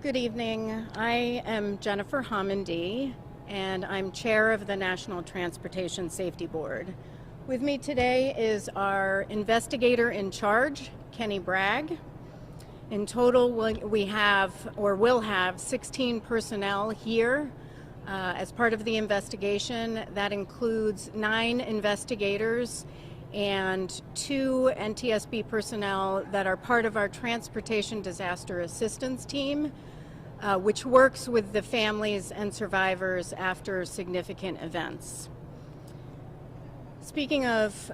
Good evening. I am Jennifer Homendy, and I'm chair of the National Transportation Safety Board. With me today is our investigator in charge, Kenny Bragg. In total, we have, or will have, 16 personnel here as part of the investigation. That includes 9 investigators and 2 NTSB personnel that are part of our Transportation Disaster Assistance Team, which works with the families and survivors after significant events. Speaking of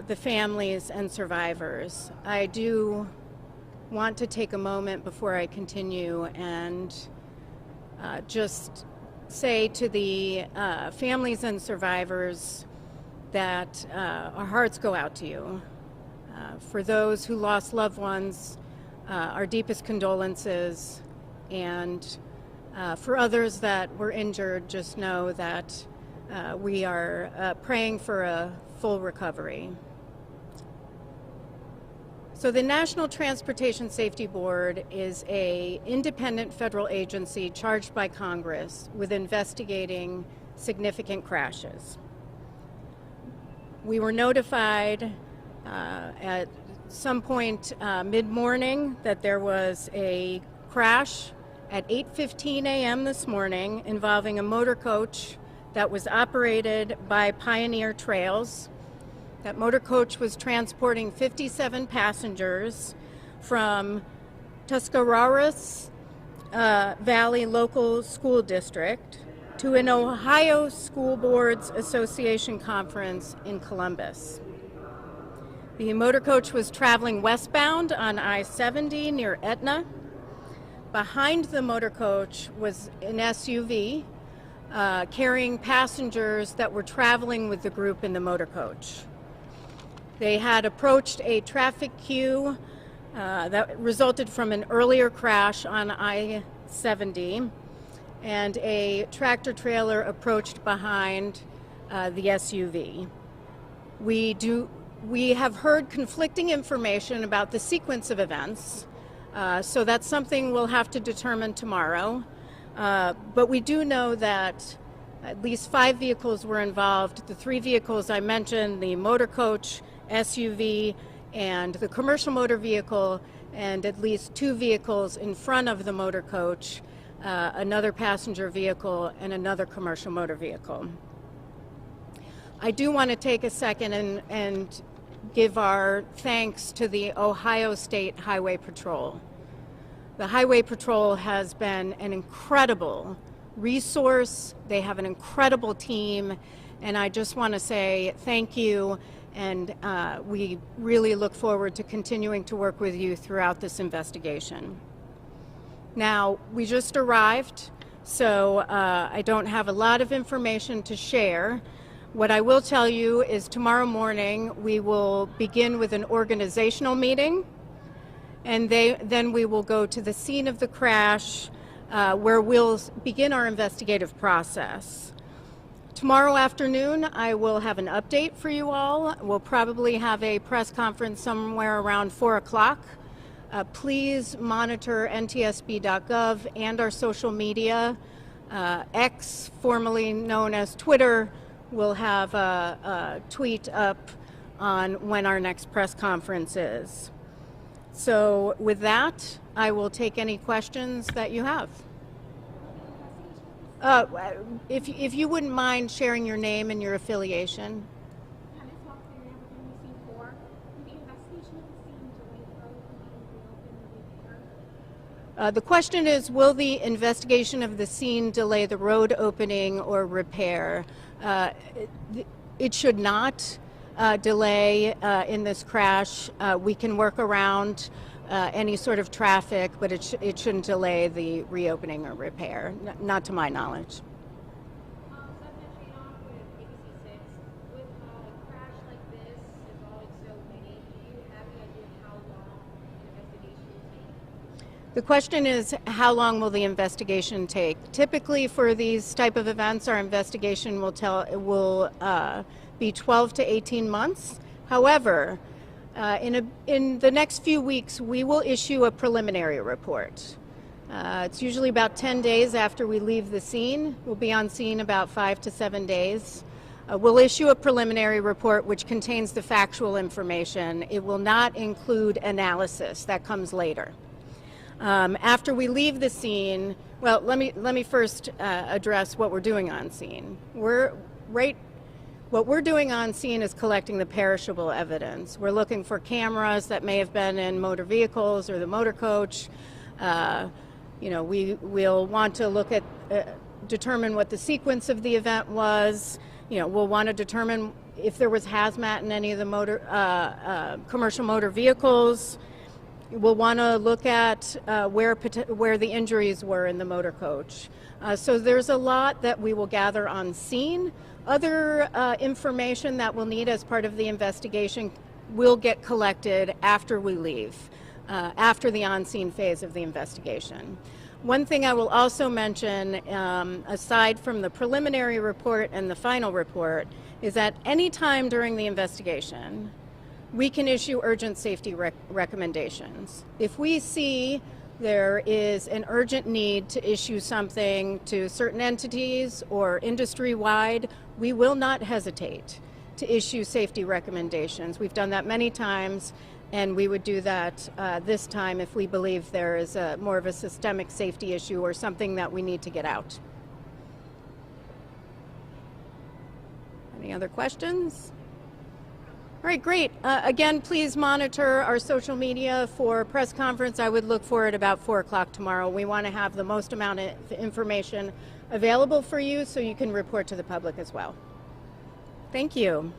the families and survivors, I do want to take a moment before I continue and just say to the families and survivors that our hearts go out to you. For those who lost loved ones, our deepest condolences, and for others that were injured, just know that we are praying for a full recovery. So the National Transportation Safety Board is an independent federal agency charged by Congress with investigating significant crashes. We were notified at some point mid-morning that there was a crash at 8:15 a.m. this morning involving a motor coach that was operated by Pioneer Trails. That motor coach was transporting 57 passengers from Tuscarawas Valley Local School District to an Ohio School Boards Association conference in Columbus. The motor coach was traveling westbound on I-70 near Etna. Behind the motor coach was an SUV carrying passengers that were traveling with the group in the motor coach. They had approached a traffic queue that resulted from an earlier crash on I-70, and a tractor trailer approached behind the SUV. We have heard conflicting information about the sequence of events, so that's something we'll have to determine tomorrow. But we do know that at least 5 vehicles were involved. The 3 vehicles I mentioned, the motor coach, SUV, and the commercial motor vehicle, and at least 2 vehicles in front of the motor coach, another passenger vehicle, and another commercial motor vehicle. I do want to take a second and give our thanks to the Ohio State Highway Patrol. The Highway Patrol has been an incredible resource. They have an incredible team, and I just want to say thank you, and we really look forward to continuing to work with you throughout this investigation. Now, we just arrived, so I don't have a lot of information to share. What I will tell you is tomorrow morning we will begin with an organizational meeting, and then we will go to the scene of the crash where we'll begin our investigative process. Tomorrow afternoon I will have an update for you all. We'll probably have a press conference somewhere around 4 o'clock. Please monitor ntsb.gov and our social media. X, formerly known as Twitter, will have a tweet up on when our next press conference is. So with that, I will take any questions that you have. If you wouldn't mind sharing your name and your affiliation. The question is, will the investigation of the scene delay the road opening or repair? It should not delay in this crash. We can work around any sort of traffic, but it shouldn't delay the reopening or repair, not to my knowledge. The question is, how long will the investigation take? Typically, for these type of events, our investigation will be 12 to 18 months. However, in the next few weeks, we will issue a preliminary report. It's usually about 10 days after we leave the scene. We'll be on scene about 5 to 7 days. We'll issue a preliminary report which contains the factual information. It will not include analysis. That comes later. After we leave the scene, well, let me first address what we're doing on scene. What we're doing on scene is collecting the perishable evidence. We're looking for cameras that may have been in motor vehicles or the motor coach. We'll want to look at, determine what the sequence of the event was. We'll want to determine if there was hazmat in any of the commercial motor vehicles. We'll want to look at where the injuries were in the motor coach. So there's a lot that we will gather on scene. Other information that we'll need as part of the investigation will get collected after we leave, after the on-scene phase of the investigation. One thing I will also mention, aside from the preliminary report and the final report, is that any time during the investigation, we can issue urgent safety recommendations. If we see there is an urgent need to issue something to certain entities or industry-wide, we will not hesitate to issue safety recommendations. We've done that many times, and we would do that this time if we believe there is more of a systemic safety issue or something that we need to get out. Any other questions? All right, great. Again, please monitor our social media for press conference. I would look for it about 4 o'clock tomorrow. We want to have the most amount of information available for you so you can report to the public as well. Thank you.